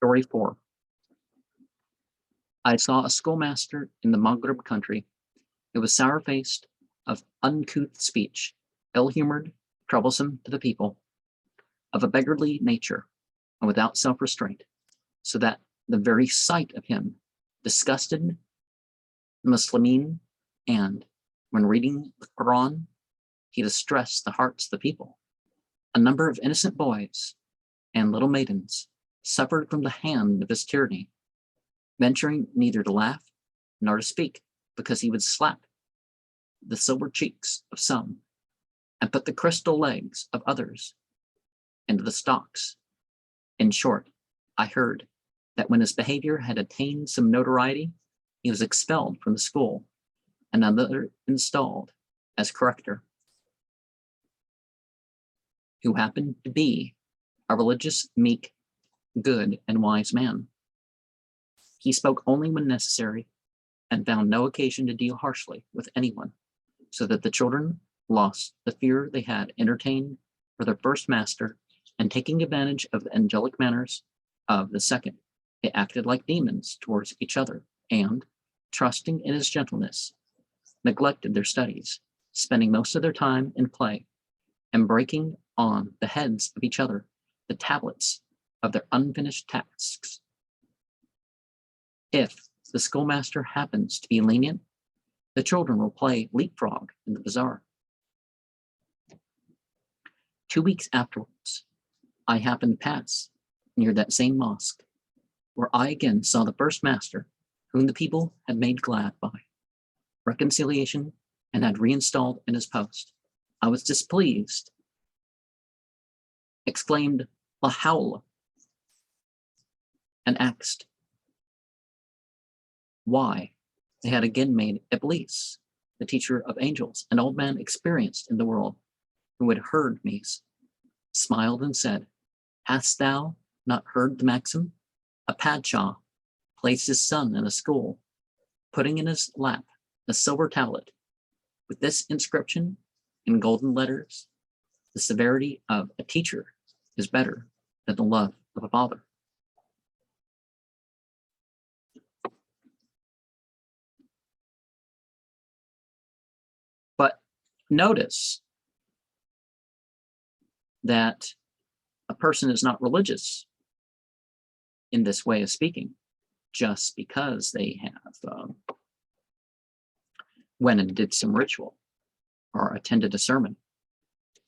Story 4. I saw a schoolmaster in the Maghreb country. It was sour-faced, of uncouth speech, ill-humored, troublesome to the people, of a beggarly nature, and without self-restraint, so that the very sight of him disgusted the Muslimin, and, when reading the Quran, he distressed the hearts of the people. A number of innocent boys and little maidens suffered from the hand of his tyranny, venturing neither to laugh nor to speak, because he would slap the silver cheeks of some and put the crystal legs of others into the stocks. In short, I heard that when his behavior had attained some notoriety, he was expelled from the school and another installed as corrector, who happened to be a religious, meek, good, and wise man. He spoke only when necessary and found no occasion to deal harshly with anyone, so that the children lost the fear they had entertained for their first master, and taking advantage of the angelic manners of the second, they acted like demons towards each other, and, trusting in his gentleness, neglected their studies, spending most of their time in play, and breaking on the heads of each other the tablets of their unfinished tasks. If the schoolmaster happens to be lenient, the children will play leapfrog in the bazaar. 2 weeks afterwards, I happened to pass near that same mosque, where I again saw the first master, whom the people had made glad by reconciliation and had reinstalled in his post. I was displeased, exclaimed La Hawla, and asked why they had again made Iblis, the teacher of angels, an old man experienced in the world, who had heard me, smiled and said, "Hast thou not heard the maxim? A Padshah placed his son in a school, putting in his lap a silver tablet with this inscription in golden letters: the severity of a teacher is better than the love of a father." But notice that a person is not religious in this way of speaking just because they have went and did some ritual or attended a sermon.